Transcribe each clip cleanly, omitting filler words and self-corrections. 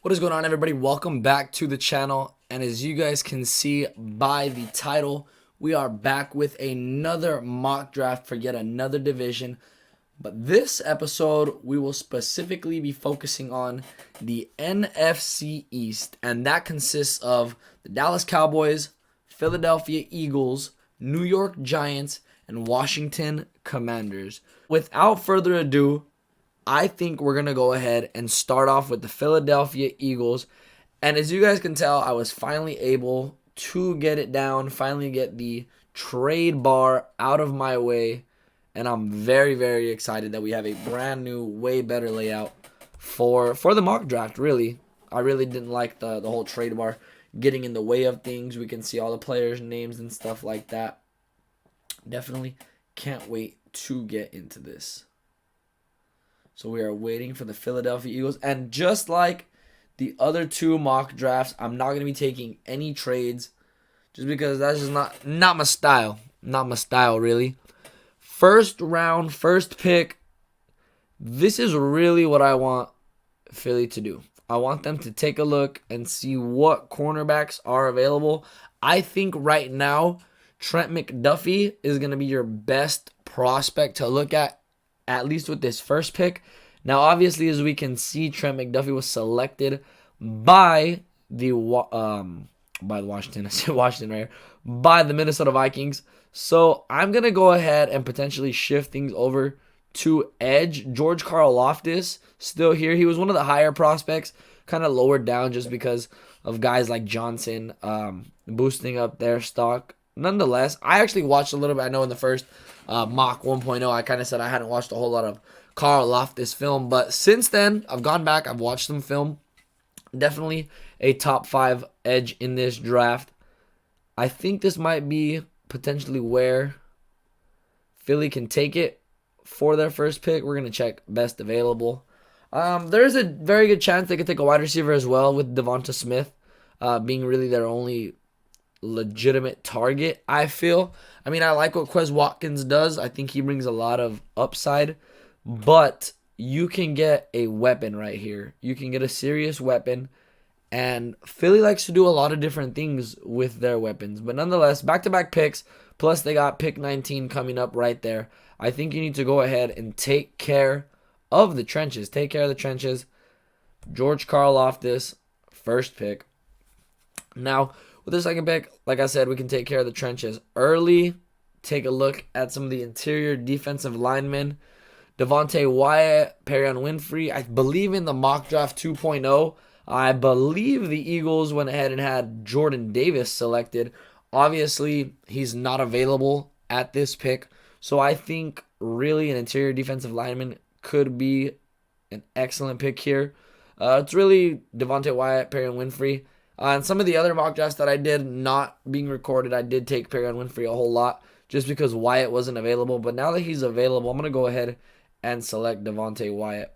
What is going on, everybody? Welcome back to the channel. And as you guys can see by the title, we are back with another mock draft for yet another division. But this episode, we will specifically be focusing on the NFC East. And that consists of the Dallas Cowboys, Philadelphia Eagles, New York Giants, and Washington Commanders. Without further ado, I think we're going to go ahead and start off with the Philadelphia Eagles. And as you guys can tell, I was finally able to get it down, finally get the trade bar out of my way. And I'm very, very excited that we have a brand new, way better layout for the mock draft, really. I really didn't like the whole trade bar getting in the way of things. We can see all the players' names and stuff like that. Definitely can't wait to get into this. So we are waiting for the Philadelphia Eagles. And just like the other two mock drafts, I'm not going to be taking any trades just because that's just not my style. Not my style, really. First round, first pick. This is really what I want Philly to do. I want them to take a look and see what cornerbacks are available. I think right now, Trent McDuffie is going to be your best prospect to look at least with this first pick. Now, obviously, as we can see, Trent McDuffie was selected by the Washington, I said Washington right here, by the Minnesota Vikings. So I'm gonna go ahead and potentially shift things over to edge. George Karlaftis still here. He was one of the higher prospects, kind of lowered down just because of guys like Johnson boosting up their stock. Nonetheless, I actually watched a little bit. I know in the first mock 1.0, I kind of said I hadn't watched a whole lot of Karlaftis film, but since then, I've gone back. I've watched some film. Definitely a top 5 edge in this draft. I think this might be potentially where Philly can take it for their first pick. We're going to check best available. There's a very good chance they could take a wide receiver as well, with Devonta Smith being really their only legitimate target, I feel. I mean, I like what Quez Watkins does. I think he brings a lot of upside, but you can get a weapon right here. You can get a serious weapon, and Philly likes to do a lot of different things with their weapons. But nonetheless, back-to-back picks, plus they got pick 19 coming up right there. I think you need to go ahead and take care of the trenches. Take care of the trenches. George Karlaftis, first pick. Now, with the second pick, like I said, we can take care of the trenches early. Take a look at some of the interior defensive linemen. Devontae Wyatt, Perion Winfrey. I believe in the mock draft 2.0, I believe the Eagles went ahead and had Jordan Davis selected. Obviously, he's not available at this pick. So I think really an interior defensive lineman could be an excellent pick here. It's really Devontae Wyatt, Perion Winfrey. And some of the other mock drafts that I did not being recorded, I did take Perion Winfrey a whole lot just because Wyatt wasn't available. But now that he's available, I'm going to go ahead and select Devontae Wyatt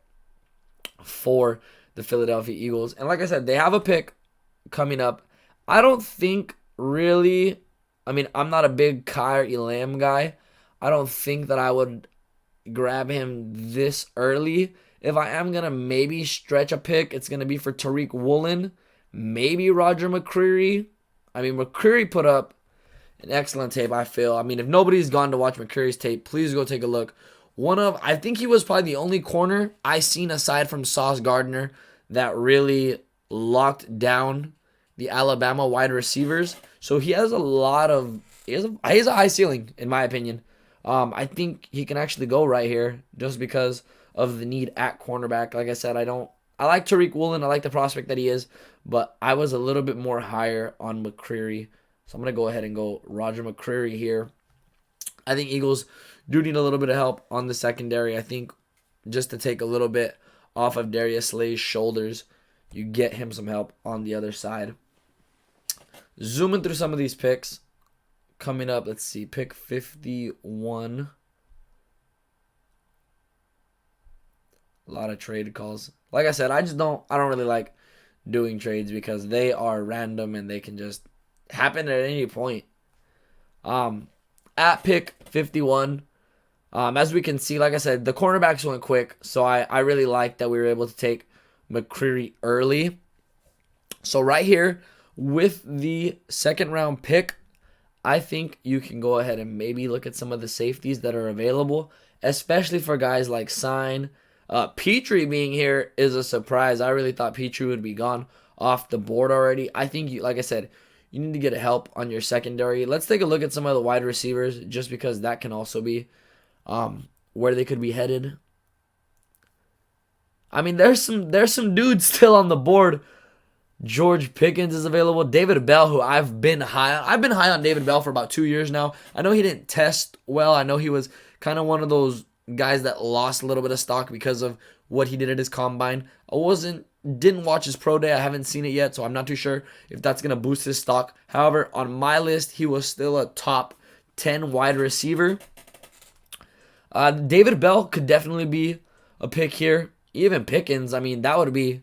for the Philadelphia Eagles. And like I said, they have a pick coming up. I don't think really, I mean, I'm not a big Kyle Elam guy. I don't think that I would grab him this early. If I am going to maybe stretch a pick, it's going to be for Tariq Woolen. Maybe Roger McCreary. I mean, McCreary put up an excellent tape, I feel. I mean, if nobody's gone to watch McCreary's tape, please go take a look. I think he was probably the only corner I seen aside from Sauce Gardner that really locked down the Alabama wide receivers. So he has he has a high ceiling, in my opinion. I think he can actually go right here just because of the need at cornerback. Like I said, I like Tariq Woolen. I like the prospect that he is, but I was a little bit more higher on McCreary. So I'm going to go ahead and go Roger McCreary here. I think Eagles do need a little bit of help on the secondary. I think just to take a little bit off of Darius Slay's shoulders, you get him some help on the other side. Zooming through some of these picks. Coming up, let's see, pick 51. A lot of trade calls. Like I said, I don't really like doing trades because they are random and they can just happen at any point. At pick 51, as we can see, like I said, the cornerbacks went quick, so I really like that we were able to take McCreary early. So right here with the second round pick, I think you can go ahead and maybe look at some of the safeties that are available, especially for guys like Sign. Petrie being here is a surprise. I really thought Petrie would be gone off the board already. I think, you, like I said, you need to get help on your secondary. Let's take a look at some of the wide receivers, just because that can also be where they could be headed. I mean, there's some dudes still on the board. George Pickens is available. David Bell, who I've been high on David Bell for about 2 years now. I know he didn't test well. I know he was kind of one of those guys that lost a little bit of stock because of what he did at his combine. Didn't watch his pro day. I haven't seen it yet, so I'm not too sure if that's gonna boost his stock. However, on my list, he was still a top 10 wide receiver. David Bell could definitely be a pick here. Even Pickens, I mean, that would be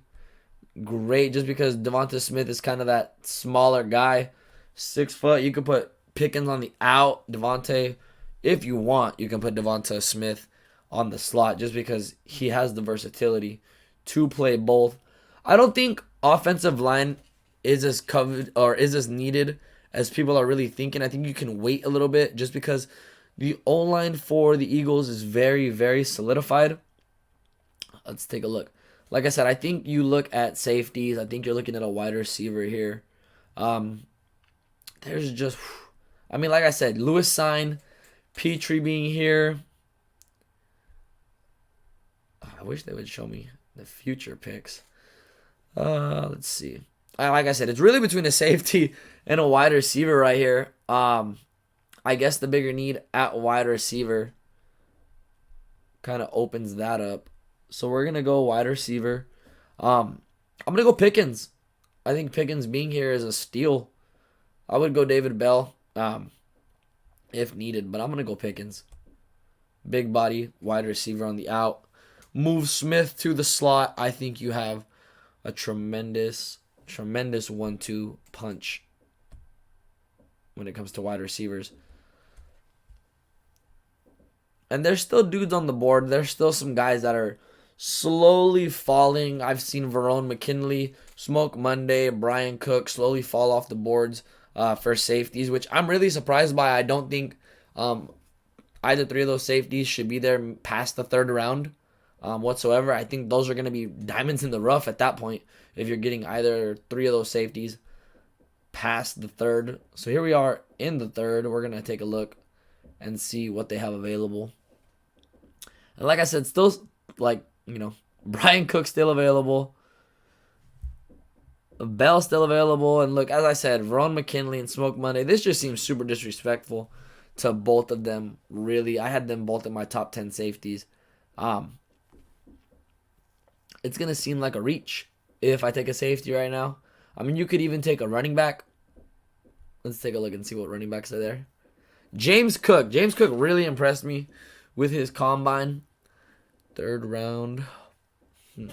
great, just because Devonta Smith is kind of that smaller guy, 6 foot. You could put Pickens on the out. Devonta, if you want, you can put Devonta Smith on the slot, just because he has the versatility to play both. I don't think offensive line is as covered or is as needed as people are really thinking. I think you can wait a little bit, just because the O-line for the Eagles is very, very solidified. Let's take a look. Like I said, I think you look at safeties. I think you're looking at a wide receiver here. There's just, I mean, like I said, Lewis Sign, Petrie being here. I wish they would show me the future picks. Let's see. Like I said, it's really between a safety and a wide receiver right here. I guess the bigger need at wide receiver kind of opens that up. So we're going to go wide receiver. I'm going to go Pickens. I think Pickens being here is a steal. I would go David Bell if needed, but I'm going to go Pickens. Big body, wide receiver on the out. Move Smith to the slot. I think you have a tremendous 1-2 punch when it comes to wide receivers. And there's still dudes on the board. There's still some guys that are slowly falling. I've seen Verone McKinley, Smoke Monday, Brian Cook slowly fall off the boards for safeties, which I'm really surprised by. I don't think either three of those safeties should be there past the third round whatsoever. I think those are going to be diamonds in the rough at that point if you're getting either three of those safeties past the third. So here we are in the third. We're going to take a look and see what they have available. And like I said, still, like, Brian Cook's still available. Bell still available. And look, as I said, Verone McKinley and Smoke Monday. This just seems super disrespectful to both of them, really. I had them both in my top 10 safeties. It's going to seem like a reach if I take a safety right now. I mean, you could even take a running back. Let's take a look and see what running backs are there. James Cook. James Cook really impressed me with his combine. Third round. I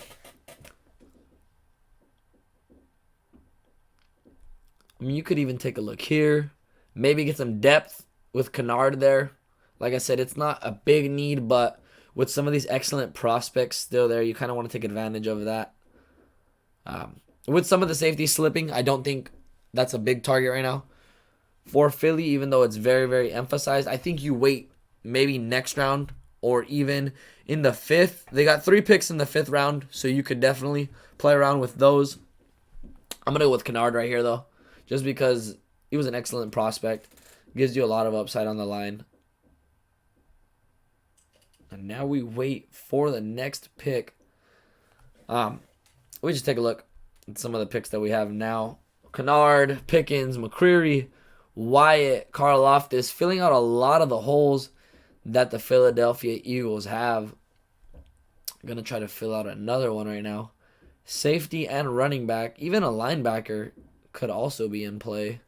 mean, you could even take a look here. Maybe get some depth with Kennard there. Like I said, it's not a big need, but with some of these excellent prospects still there, you kind of want to take advantage of that. With some of the safety slipping, I don't think that's a big target right now. For Philly, even though it's very, very emphasized, I think you wait maybe next round or even in the fifth. They got 3 picks in the 5th round, so you could definitely play around with those. I'm going to go with Kennard right here, though, just because he was an excellent prospect. Gives you a lot of upside on the line. And now we wait for the next pick. We just take a look at some of the picks that we have now. Kennard, Pickens, McCreary, Wyatt, Karlaftis, filling out a lot of the holes that the Philadelphia Eagles have. I'm going to try to fill out another one right now. Safety and running back. Even a linebacker could also be in play.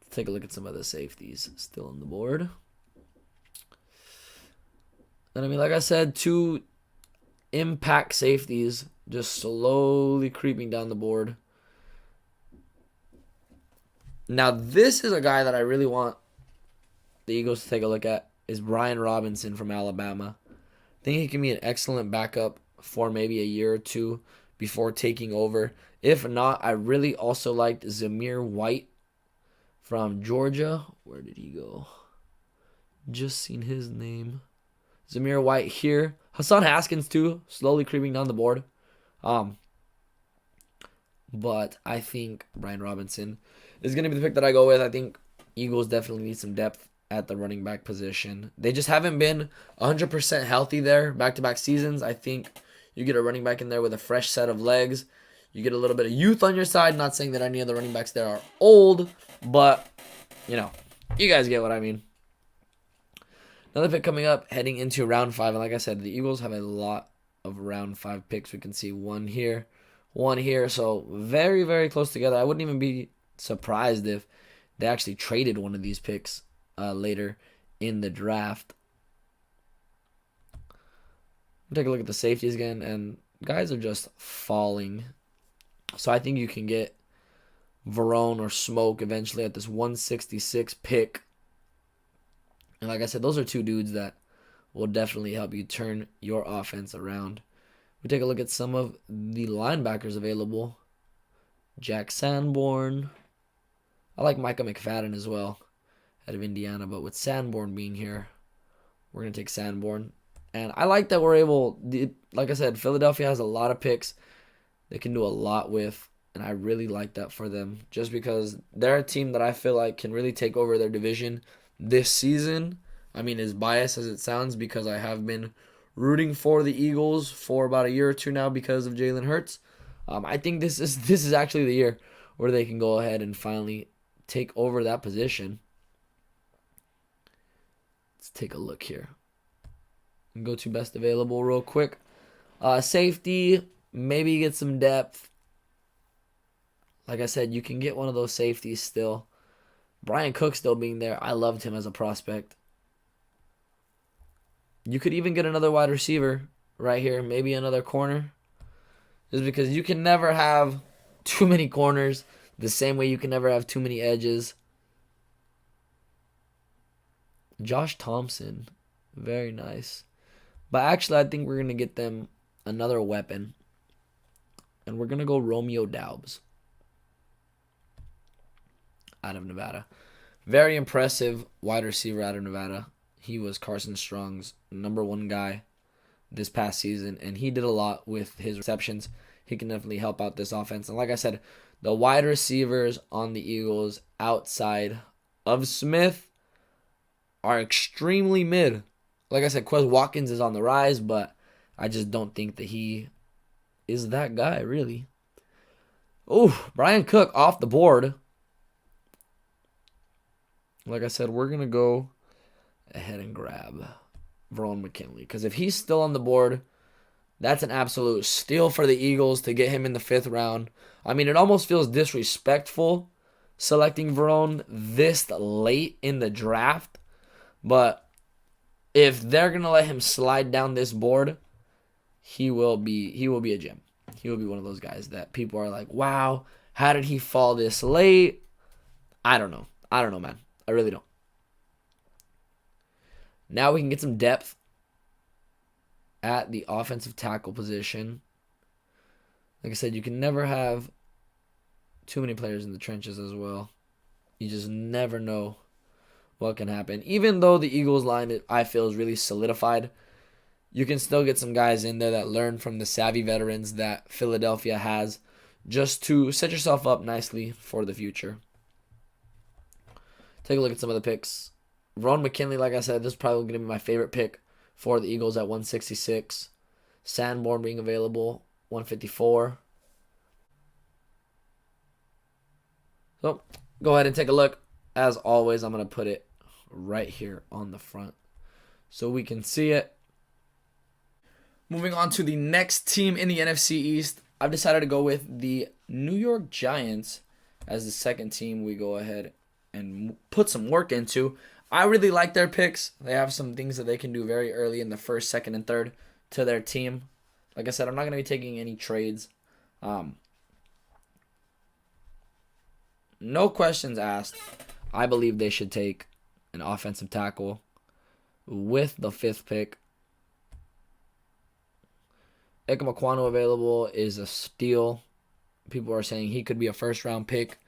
Let's take a look at some of the safeties still on the board. And I mean, like I said, 2 impact safeties just slowly creeping down the board. Now, this is a guy that I really want the Eagles to take a look at, is Brian Robinson from Alabama. I think he can be an excellent backup for maybe a year or two before taking over If not, I really also liked Zamir White from Georgia. Where did he go? Just seen his name. Zamir White here. Hassan Haskins too, slowly creeping down the board. But I think Brian Robinson is going to be the pick that I go with. I think Eagles definitely need some depth at the running back position. They just haven't been 100% healthy there back-to-back seasons. I think you get a running back in there with a fresh set of legs. You get a little bit of youth on your side. Not saying that any of the running backs there are old, but, you know, you guys get what I mean. Another pick coming up, heading into round 5. And like I said, the Eagles have a lot of round 5 picks. We can see one here, one here. So very, very close together. I wouldn't even be surprised if they actually traded one of these picks later in the draft. Take a look at the safeties again, and guys are just falling. So I think you can get Verone or Smoke eventually at this 166 pick. And like I said, those are two dudes that will definitely help you turn your offense around. We take a look at some of the linebackers available. Jack Sanborn. I like Micah McFadden as well out of Indiana, but with Sanborn being here, we're going to take Sanborn. And I like that we're able, like I said, Philadelphia has a lot of picks they can do a lot with, and I really like that for them just because they're a team that I feel like can really take over their division this season. I mean, as biased as it sounds, because I have been rooting for the Eagles for about a year or two now because of Jalen Hurts. I think this is actually the year where they can go ahead and finally take over that position. Let's take a look here. Go to best available real quick. Safety, maybe get some depth. Like I said, you can get one of those safeties still. Brian Cook still being there. I loved him as a prospect. You could even get another wide receiver right here. Maybe another corner. Just because you can never have too many corners. The same way you can never have too many edges. Josh Thompson. Very nice. But actually, I think we're going to get them another weapon. And we're going to go Romeo Doubs out of Nevada. Very impressive wide receiver out of Nevada. He was Carson Strong's #1 guy this past season, and he did a lot with his receptions. He can definitely help out this offense. And like I said, the wide receivers on the Eagles outside of Smith are extremely mid. Like I said, Quez Watkins is on the rise, but I just don't think that he is that guy, really. Oh, Brian Cook off the board. Like I said, we're going to go ahead and grab Verone McKinley. Because if he's still on the board, that's an absolute steal for the Eagles to get him in the 5th round. I mean, it almost feels disrespectful selecting Verone this late in the draft. But if they're going to let him slide down this board, he will be a gem. He will be one of those guys that people are like, wow, how did he fall this late? I don't know. Man. I really don't. Now we can get some depth at the offensive tackle position. Like I said, you can never have too many players in the trenches as well. You just never know what can happen. Even though the Eagles line, I feel, is really solidified, you can still get some guys in there that learn from the savvy veterans that Philadelphia has just to set yourself up nicely for the future. Take a look at some of the picks. Verone McKinley, like I said, this is probably going to be my favorite pick for the Eagles at 166. Sanborn being available, 154. So, go ahead and take a look. As always, I'm going to put it right here on the front so we can see it. Moving on to the next team in the NFC East, I've decided to go with the New York Giants as the second team we go ahead and put some work into. I really like their picks. They have some things that they can do very early in the 1st, 2nd, and 3rd to their team. Like I said, I'm not going to be taking any trades. No questions asked. I believe they should take an offensive tackle with the 5th pick. Ike Mekwonu available is a steal. People are saying he could be a first-round pick.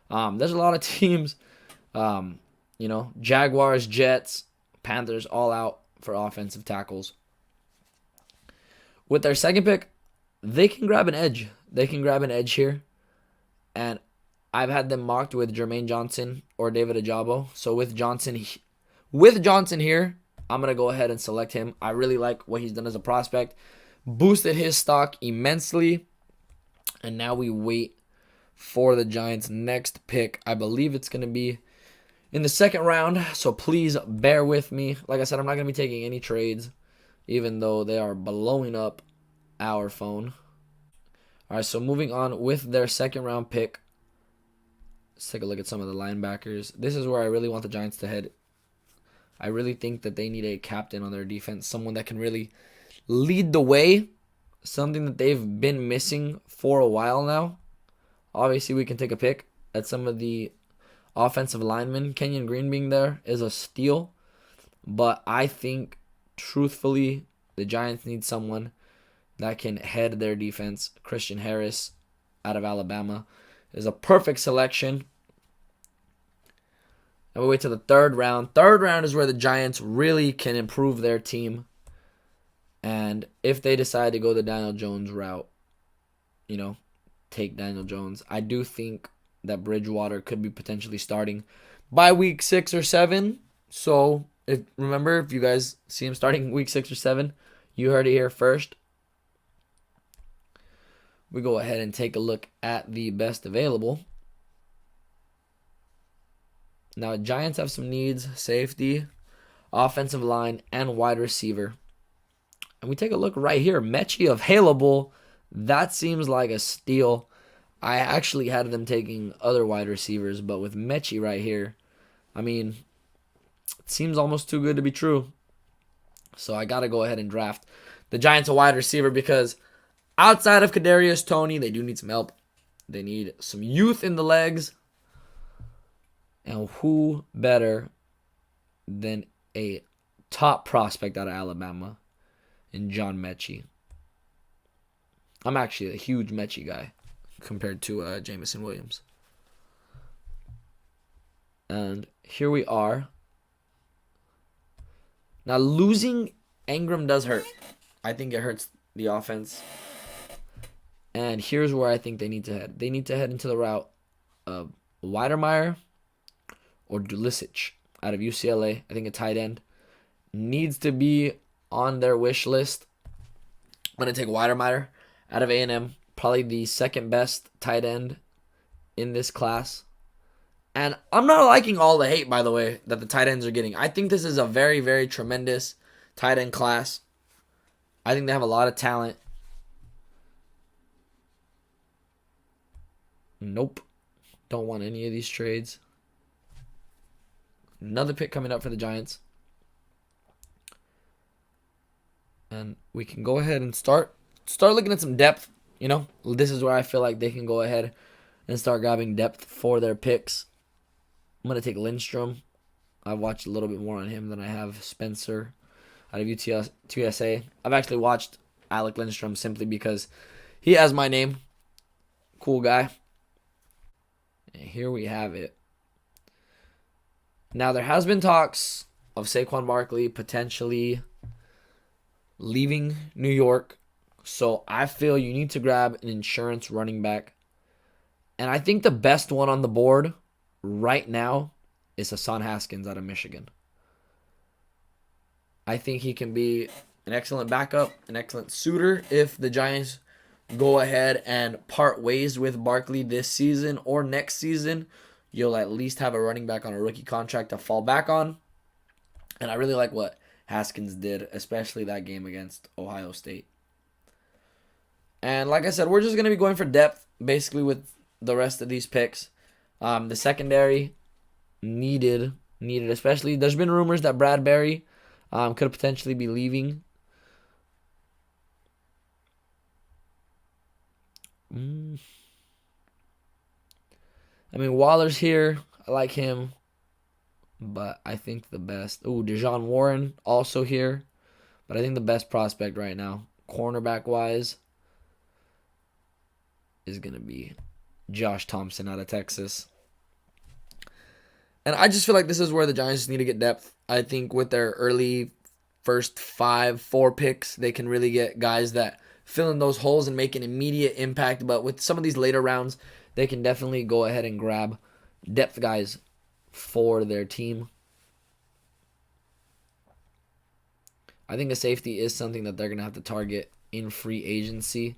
There's a lot of teams, Jaguars, Jets, Panthers, all out for offensive tackles. With their second pick, they can grab an edge. They can grab an edge here. And I've had them mocked with Jermaine Johnson or David Ajabo. So with Johnson here, I'm going to go ahead and select him. I really like what he's done as a prospect. Boosted his stock immensely. And now we wait for the Giants' next pick. I believe it's going to be in the second round. So please bear with me. Like I said, I'm not going to be taking any trades, even though they are blowing up our phone. All right, so moving on with their second round pick. Let's take a look at some of the linebackers. This is where I really want the Giants to head. I really think that they need a captain on their defense, someone that can really lead the way, something that they've been missing for a while now. Obviously, we can take a pick at some of the offensive linemen. Kenyon Green being there is a steal, but I think, truthfully, the Giants need someone that can head their defense. Christian Harris out of Alabama is a perfect selection. And we wait to the third round. Third round is where the Giants really can improve their team. And if they decide to go the Daniel Jones route, take Daniel Jones. I do think that Bridgewater could be potentially starting by week 6 or 7. So, if you guys see him starting week 6 or 7, you heard it here first. We go ahead and take a look at the best available. Now, Giants have some needs: safety, offensive line, and wide receiver. And we take a look right here. Mechie available. That seems like a steal. I actually had them taking other wide receivers, but with Mechie right here, it seems almost too good to be true. So I got to go ahead and draft the Giants a wide receiver because outside of Kadarius Toney, they do need some help. They need some youth in the legs. And who better than a top prospect out of Alabama in John Mechie? I'm actually a huge Mechie guy compared to Jameson Williams. And here we are. Now, losing Ingram does hurt. I think it hurts the offense. And here's where I think they need to head. They need to head into the route of Weidermeyer or Dulisic out of UCLA. I think a tight end needs to be on their wish list. I'm going to take Weidermeyer out of A&M. Probably the second best tight end in this class. And I'm not liking all the hate, by the way, that the tight ends are getting. I think this is a very, very tremendous tight end class. I think they have a lot of talent. Nope. Don't want any of these trades. Another pick coming up for the Giants. And we can go ahead and start looking at some depth. This is where I feel like they can go ahead and start grabbing depth for their picks. I'm going to take Lindstrom. I've watched a little bit more on him than I have Spencer out of UTSA. I've actually watched Alec Lindstrom simply because he has my name. Cool guy. And here we have it. Now, there has been talks of Saquon Barkley potentially leaving New York. So I feel you need to grab an insurance running back. And I think the best one on the board right now is Hassan Haskins out of Michigan. I think he can be an excellent backup, an excellent suitor if the Giants go ahead and part ways with Barkley this season or next season. You'll at least have a running back on a rookie contract to fall back on. And I really like what Haskins did, especially that game against Ohio State. And like I said, we're just going to be going for depth, basically, with the rest of these picks. The secondary needed, especially. There's been rumors that Bradbury could potentially be leaving. Waller's here. I like him. But I think the best... Dejon Warren also here. But I think the best prospect right now, cornerback-wise, is going to be Josh Thompson out of Texas. And I just feel like this is where the Giants need to get depth. I think with their early first 4 picks, they can really get guys that fill in those holes and make an immediate impact. But with some of these later rounds, they can definitely go ahead and grab depth guys for their team. I think a safety is something that they're going to have to target in free agency.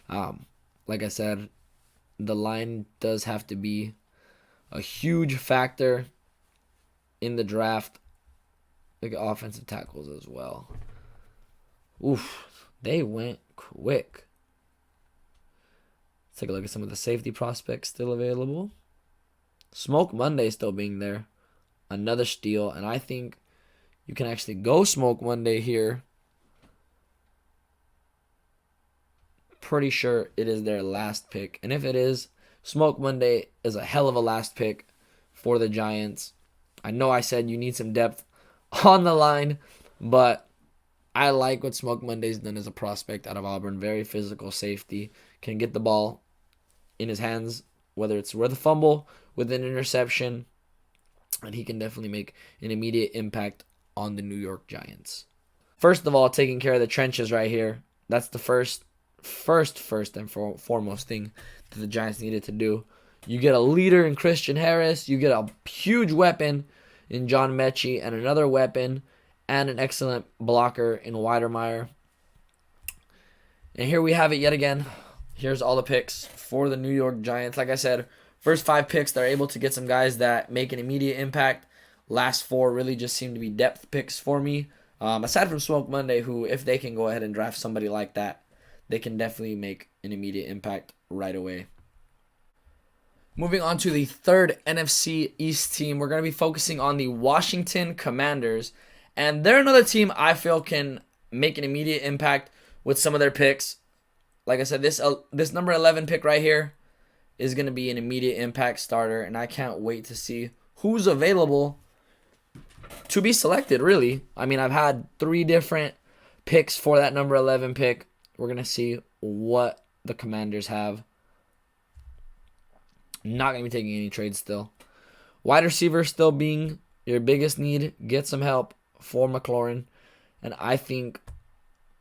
Like I said, the line does have to be a huge factor in the draft. Like offensive tackles as well. Oof, they went quick. Let's take a look at some of the safety prospects still available. Smoke Monday still being there. Another steal, and I think you can actually go Smoke Monday here. Pretty sure it is their last pick. And if it is, Smoke Monday is a hell of a last pick for the Giants. I know I said you need some depth on the line, but I like what Smoke Monday's done as a prospect out of Auburn. Very physical safety. Can get the ball in his hands, whether it's with a fumble, with an interception, and he can definitely make an immediate impact on the New York Giants. First of all, taking care of the trenches right here. That's the first and foremost thing that the Giants needed to do. You get a leader in Christian Harris. You get a huge weapon in John Mechie, and another weapon and an excellent blocker in Weidermeyer. And here we have it yet again. Here's all the picks for the New York Giants. Like I said, first 5 picks, they're able to get some guys that make an immediate impact. Last 4 really just seem to be depth picks for me. Aside from Smoke Monday, who, if they can go ahead and draft somebody like that, they can definitely make an immediate impact right away. Moving on to the third NFC East team, we're going to be focusing on the Washington Commanders. And they're another team I feel can make an immediate impact with some of their picks. Like I said, this number 11 pick right here is going to be an immediate impact starter. And I can't wait to see who's available to be selected, really. I mean, I've had 3 different picks for that number 11 pick. We're going to see what the Commanders have. Not going to be taking any trades still. Wide receiver still being your biggest need. Get some help for McLaurin. And I think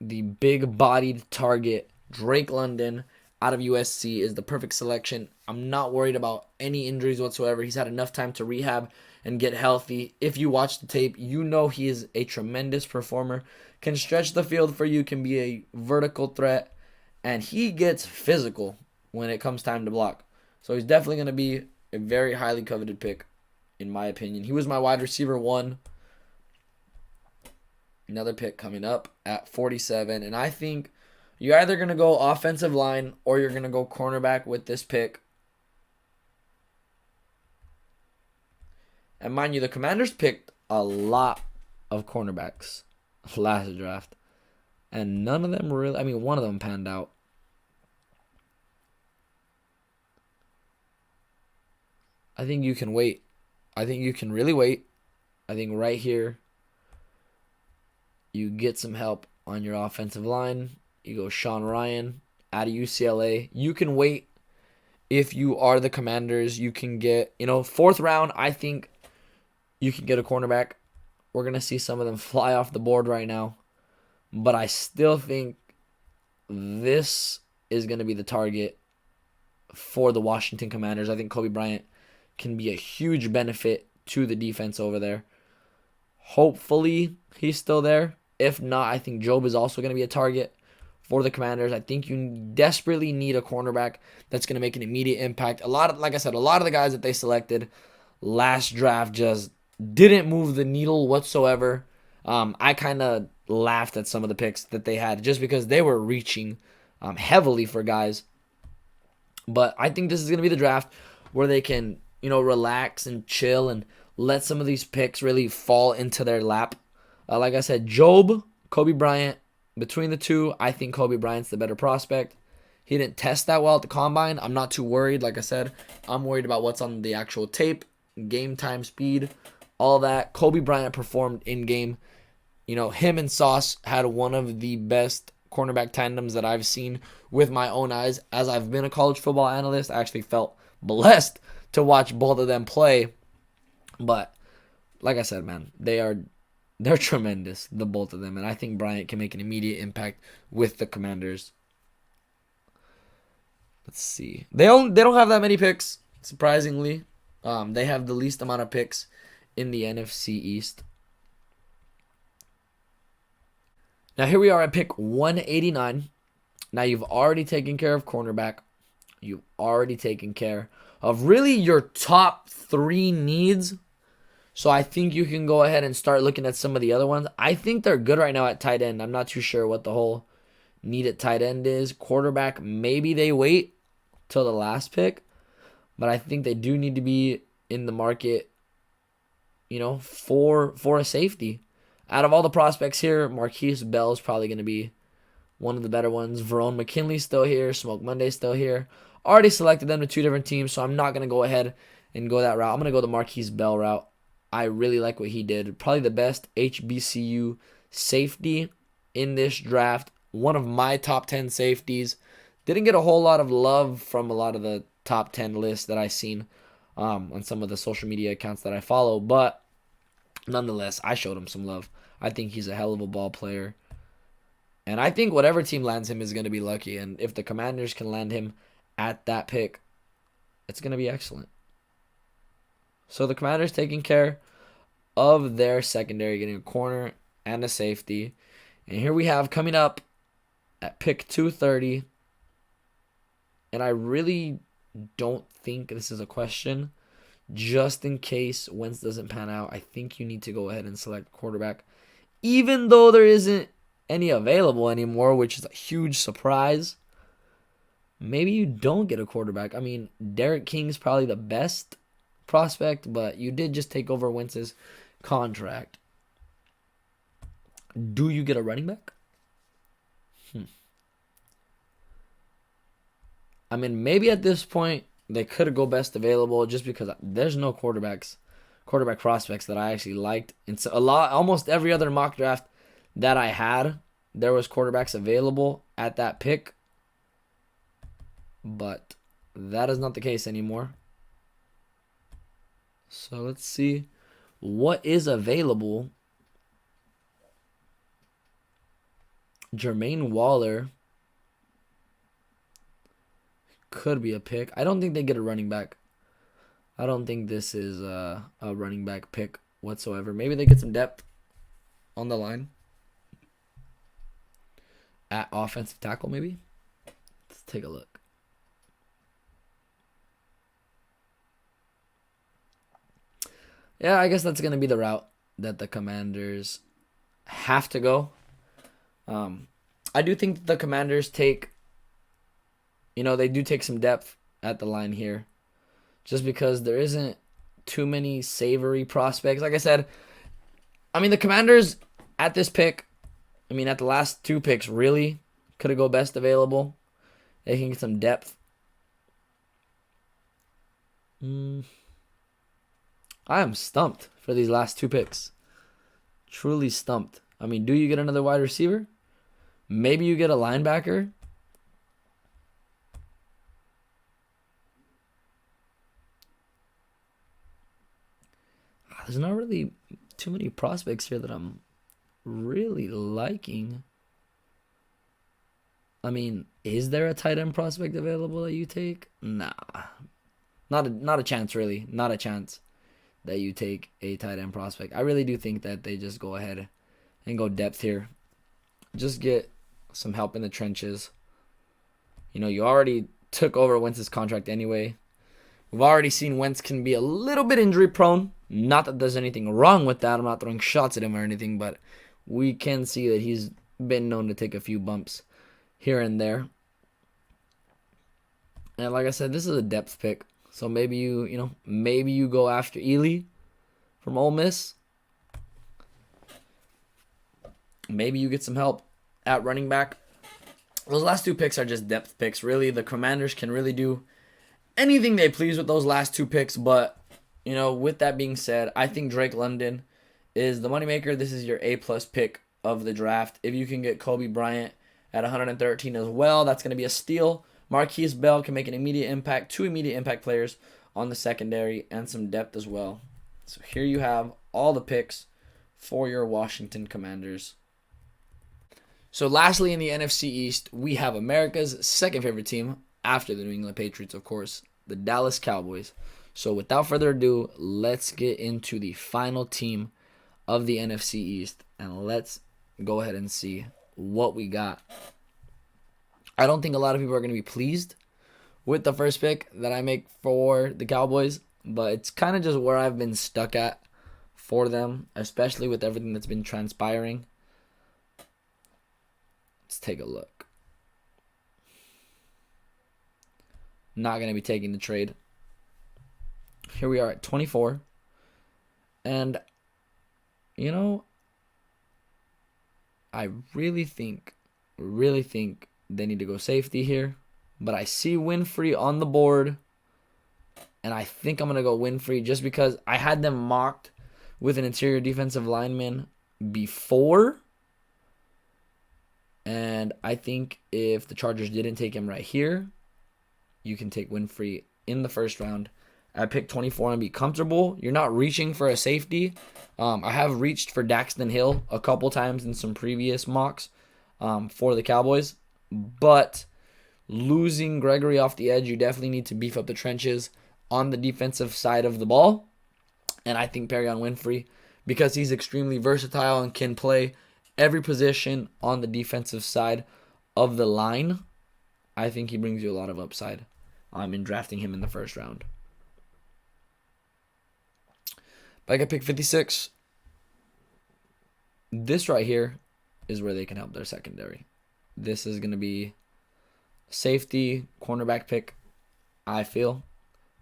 the big-bodied target, Drake London, out of USC, is the perfect selection. I'm not worried about any injuries whatsoever. He's had enough time to rehab and get healthy. If you watch the tape, you know he is a tremendous performer. Can stretch the field for you, can be a vertical threat, and he gets physical when it comes time to block. So he's definitely going to be a very highly coveted pick, in my opinion. He was my wide receiver 1. Another pick coming up at 47. And I think you're either going to go offensive line or you're going to go cornerback with this pick. And mind you, the Commanders picked a lot of cornerbacks last draft. And none of them really, I mean, one of them panned out. I think you can wait. I think you can really wait. I think right here, you get some help on your offensive line. You go Sean Ryan out of UCLA. You can wait if you are the Commanders. You can get, 4th round, I think you can get a cornerback. We're going to see some of them fly off the board right now. But I still think this is going to be the target for the Washington Commanders. I think Kobe Bryant can be a huge benefit to the defense over there. Hopefully, he's still there. If not, I think Job is also going to be a target for the Commanders. I think you desperately need a cornerback that's going to make an immediate impact. Like I said, a lot of the guys that they selected last draft just didn't move the needle whatsoever. I kind of laughed at some of the picks that they had just because they were reaching heavily for guys. But I think this is going to be the draft where they can, relax and chill and let some of these picks really fall into their lap. Like I said, Job, Kobe Bryant, between the two, I think Kobe Bryant's the better prospect. He didn't test that well at the combine. I'm not too worried. Like I said, I'm worried about what's on the actual tape, game time speed, all that. Kobe Bryant performed in game. Him and Sauce had one of the best cornerback tandems that I've seen with my own eyes. As I've been a college football analyst, I actually felt blessed to watch both of them play. But like I said, man, they're tremendous, the both of them, and I think Bryant can make an immediate impact with the Commanders. Let's see. They don't have that many picks, surprisingly. They have the least amount of picks in the NFC East. Now here we are at pick 189. Now you've already taken care of cornerback. You've already taken care of really your top 3 needs. So I think you can go ahead and start looking at some of the other ones. I think they're good right now at tight end. I'm not too sure what the whole need at tight end is. Quarterback, maybe they wait till the last pick. But I think they do need to be in the market, for a safety. Out of all the prospects here, Marquise Bell is probably going to be one of the better ones. Verone McKinley's still here. Smoke Monday's still here. Already selected them to 2 different teams, so I'm not going to go ahead and go that route. I'm going to go the Marquise Bell route. I really like what he did. Probably the best HBCU safety in this draft. One of my top 10 safeties. Didn't get a whole lot of love from a lot of the top 10 lists that I've seen on some of the social media accounts that I follow. But nonetheless, I showed him some love. I think he's a hell of a ball player. And I think whatever team lands him is going to be lucky. And if the Commanders can land him at that pick, it's going to be excellent. So the Commanders taking care of their secondary, getting a corner and a safety. And here we have coming up at pick 230. And I really don't think this is a question. Just in case Wentz doesn't pan out, I think you need to go ahead and select quarterback. Even though there isn't any available anymore, which is a huge surprise. Maybe you don't get a quarterback. I mean, Derek King's probably the best prospect, but you did just take over Wentz's contract. Do you get a running back? I mean, maybe at this point they could go best available just because there's no quarterback prospects that I actually liked. And so almost every other mock draft that I had, there was quarterbacks available at that pick. But that is not the case anymore. So let's see what is available. Jermaine Waller could be a pick. I don't think they get a running back. I don't think this is a running back pick whatsoever. Maybe they get some depth on the line. At offensive tackle, maybe? Let's take a look. Yeah, I guess that's going to be the route that the Commanders have to go. I do think the Commanders take, they do take some depth at the line here. Just because there isn't too many savory prospects. Like I said, the Commanders at this pick, at the last 2 picks, really could have go best available. They can get some depth. I am stumped for these last 2 picks. Truly stumped. Do you get another wide receiver? Maybe you get a linebacker. There's not really too many prospects here that I'm really liking. Is there a tight end prospect available that you take? Nah. Not a chance, really. Not a chance that you take a tight end prospect. I really do think that they just go ahead and go depth here. Just get some help in the trenches. You already took over Wentz's contract anyway. We've already seen Wentz can be a little bit injury prone. Not that there's anything wrong with that. I'm not throwing shots at him or anything, but we can see that he's been known to take a few bumps here and there. And like I said, this is a depth pick. So maybe you go after Ely from Ole Miss. Maybe you get some help at running back. Those last 2 picks are just depth picks. Really, the Commanders can really do anything they please with those last 2 picks. But, with that being said, I think Drake London is the moneymaker. This is your A+ pick of the draft. If you can get Kobe Bryant at 113 as well. That's going to be a steal. Marquise Bell can make an immediate impact, 2 immediate impact players on the secondary, and some depth as well. So here you have all the picks for your Washington Commanders. So lastly, in the NFC East, we have America's second favorite team, after the New England Patriots, of course, the Dallas Cowboys. So without further ado, let's get into the final team of the NFC East, and let's go ahead and see what we got. I don't think a lot of people are going to be pleased with the first pick that I make for the Cowboys, but it's kind of just where I've been stuck at for them, especially with everything that's been transpiring. Let's take a look. Not going to be taking the trade. Here we are at 24. And, you know, I really think they need to go safety here. But I see Winfrey on the board. And I think I'm going to go Winfrey just because I had them mocked with an interior defensive lineman before. And I think if the Chargers didn't take him right here, you can take Winfrey in the first round at pick 24 and be comfortable. You're not reaching for a safety. I have reached for Daxton Hill a couple times in some previous mocks for the Cowboys. But losing Gregory off the edge, you definitely need to beef up the trenches on the defensive side of the ball. And I think Perrion Winfrey, because he's extremely versatile and can play every position on the defensive side of the line, I think he brings you a lot of upside in drafting him in the first round. But I got pick 56. This right here is where they can help their secondary. This is going to be safety, cornerback pick, I feel.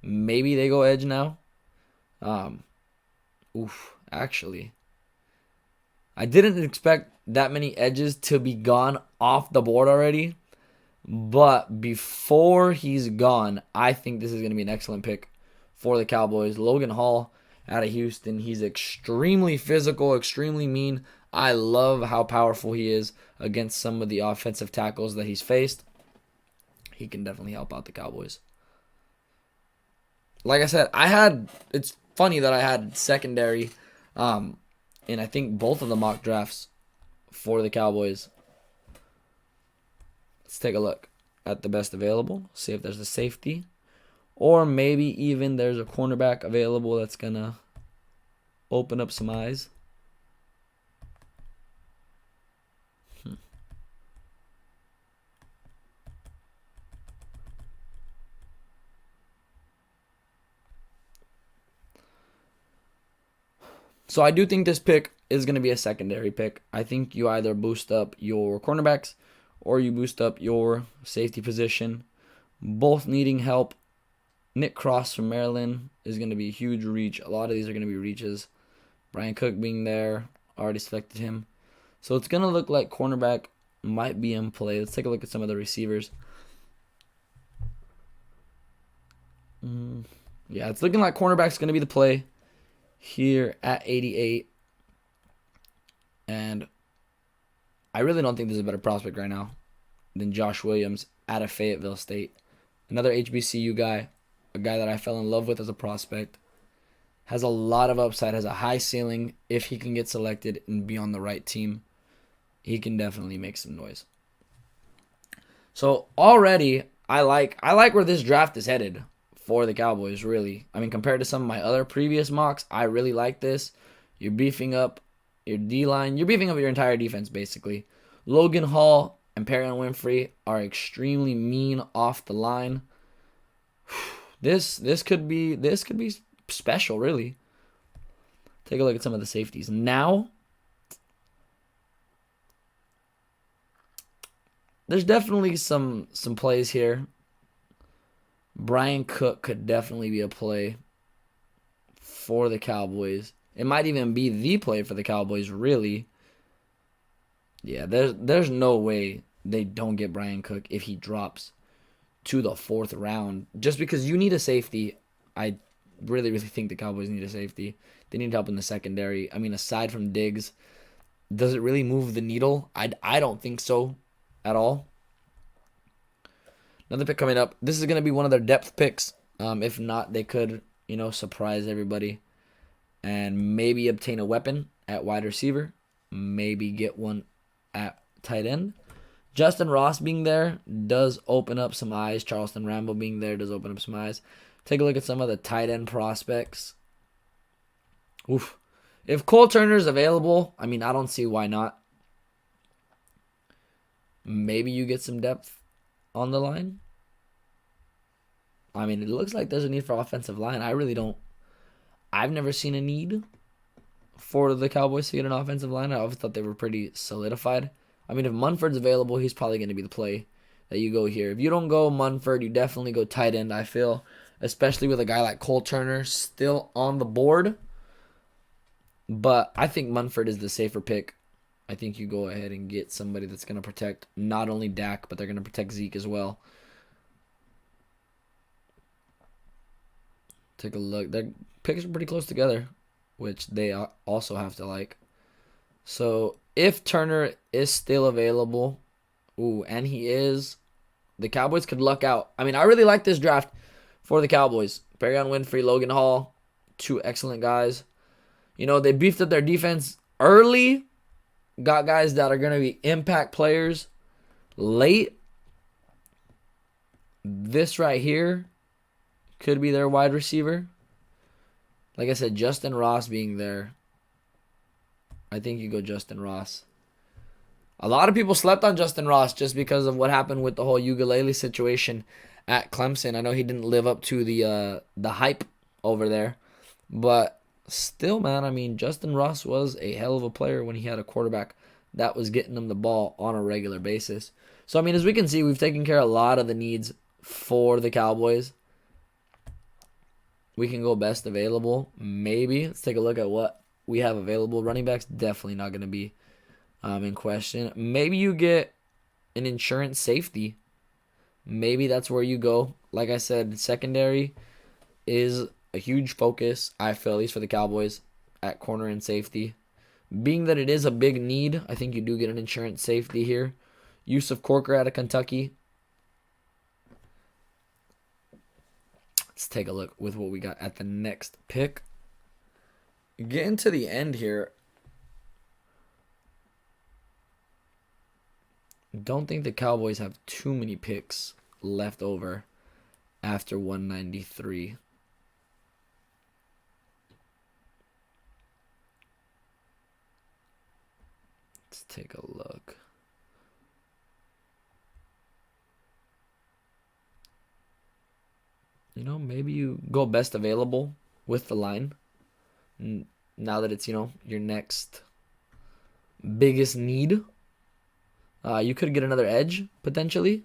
Maybe they go edge now. Actually, I didn't expect that many edges to be gone off the board already. But before he's gone, I think this is going to be an excellent pick for the Cowboys. Logan Hall out of Houston. He's extremely physical, extremely mean. I love how powerful he is against some of the offensive tackles that he's faced. He can definitely help out the Cowboys. Like I said, it's funny that I had secondary in I think both of the mock drafts for the Cowboys. Let's take a look at the best available, see if there's a safety, or maybe even there's a cornerback available that's going to open up some eyes. So I do think this pick is going to be a secondary pick. I think you either boost up your cornerbacks or you boost up your safety position. Both needing help. Nick Cross from Maryland is going to be a huge reach. A lot of these are going to be reaches. Brian Cook being there, already selected him. So it's going to look like cornerback might be in play. Let's take a look at some of the receivers. Yeah, it's looking like cornerback's going to be the play here at 88. And I really don't think there's a better prospect right now than Josh Williams out of Fayetteville State. Another HBCU guy, a guy that I fell in love with as a prospect. Has a lot of upside, has a high ceiling. If he can get selected and be on the right team, he can definitely make some noise. So already, I like where this draft is headed for the Cowboys, really. I mean, compared to some of my other previous mocks, I really like this. You're beefing up your D-line. You're beefing up your entire defense, basically. Logan Hall and Perrion Winfrey are extremely mean off the line. This could be special, really. Take a look at some of the safeties. Now, there's definitely some plays here. Brian Cook could definitely be a play for the Cowboys. It might even be the play for the Cowboys, really. Yeah, there's no way they don't get Brian Cook if he drops to the 4th round. Just because you need a safety, I really think the Cowboys need a safety. They need help in the secondary. I mean, aside from Diggs, does it really move the needle? I don't think so. at all. Another pick coming up. This is going to be one of their depth picks. If not, they could, surprise everybody and maybe obtain a weapon at wide receiver. Maybe get one at tight end. Justin Ross being there does open up some eyes. Charleston Rambo being there does open up some eyes. Take a look at some of the tight end prospects. Oof. If Cole Turner is available, I don't see why not. Maybe you get some depth on the line. It looks like there's a need for offensive line. I've never seen a need for the Cowboys to get an offensive line. I always thought they were pretty solidified. If Munford's available, he's probably going to be the play that you go here. If you don't go Munford, you definitely go tight end, I feel. Especially with a guy like Cole Turner still on the board. But I think Munford is the safer pick. I think you go ahead and get somebody that's going to protect not only Dak, but they're going to protect Zeke as well. Take a look. Their picks are pretty close together, which they also have to like. So if Turner is still available, and he is, the Cowboys could luck out. I really like this draft for the Cowboys. Perrion Winfrey, Logan Hall, two excellent guys. They beefed up their defense early. Got guys that are going to be impact players late. This right here could be their wide receiver. Like I said, Justin Ross being there. I think you go Justin Ross. A lot of people slept on Justin Ross just because of what happened with the whole ukulele situation at Clemson. I know he didn't live up to the hype over there. But still, man, Justin Ross was a hell of a player when he had a quarterback that was getting him the ball on a regular basis. So, as we can see, we've taken care of a lot of the needs for the Cowboys. We can go best available, maybe. Let's take a look at what we have available. Running back's definitely not going to be in question. Maybe you get an insurance safety. Maybe that's where you go. Like I said, secondary is a huge focus, I feel, at least for the Cowboys, at corner and safety. Being that it is a big need, I think you do get an insurance safety here. Yusuf Corker out of Kentucky. Let's take a look with what we got at the next pick. Getting to the end here. Don't think the Cowboys have too many picks left over after 193. Let's take a look. Maybe you go best available with the line. Now that it's, your next biggest need. You could get another edge, potentially.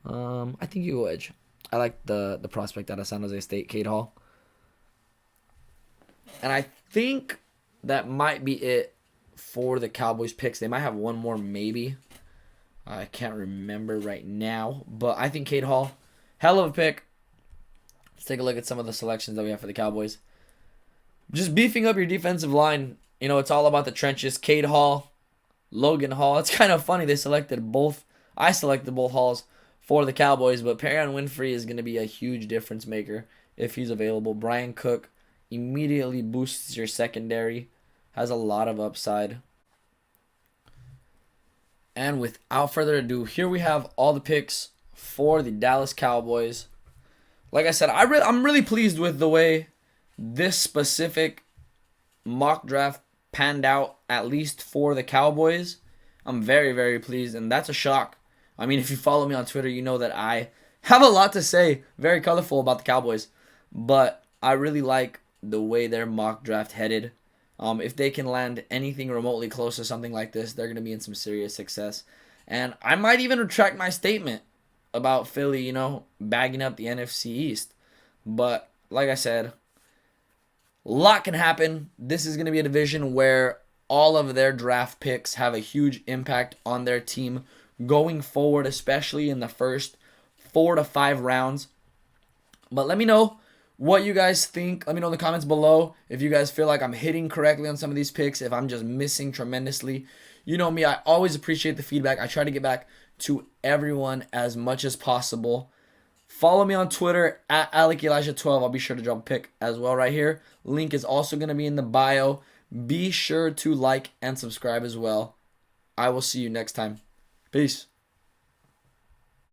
I think you go edge. I like the prospect out of San Jose State, Cade Hall. And I think that might be it for the Cowboys picks. They might have one more, maybe. I can't remember right now. But I think Cade Hall, hell of a pick. Let's take a look at some of the selections that we have for the Cowboys. Just beefing up your defensive line. It's all about the trenches. Cade Hall, Logan Hall. It's kind of funny they selected both. I selected both Halls for the Cowboys, but Perrion Winfrey is going to be a huge difference maker if he's available. Brian Cook immediately boosts your secondary. Has a lot of upside. And without further ado, here we have all the picks for the Dallas Cowboys. Like I said, I'm really pleased with the way this specific mock draft panned out, at least for the Cowboys. I'm very, very pleased, and that's a shock. If you follow me on Twitter, you know that I have a lot to say, very colorful about the Cowboys. But I really like the way their mock draft headed. If they can land anything remotely close to something like this, they're going to be in some serious success. And I might even retract my statement about Philly, bagging up the NFC East. But like I said, a lot can happen. This is going to be a division where all of their draft picks have a huge impact on their team going forward, especially in the first 4 to 5 rounds. But let me know what you guys think. Let me know in the comments below if you guys feel like I'm hitting correctly on some of these picks, if I'm just missing tremendously. You know me, I always appreciate the feedback. I try to get back to everyone as much as possible. Follow me on Twitter at Alec Elijah 12. I'll be sure to drop a pic as well right here. Link is also going to be in the bio. Be sure to like and subscribe as well. I will see you next time. Peace.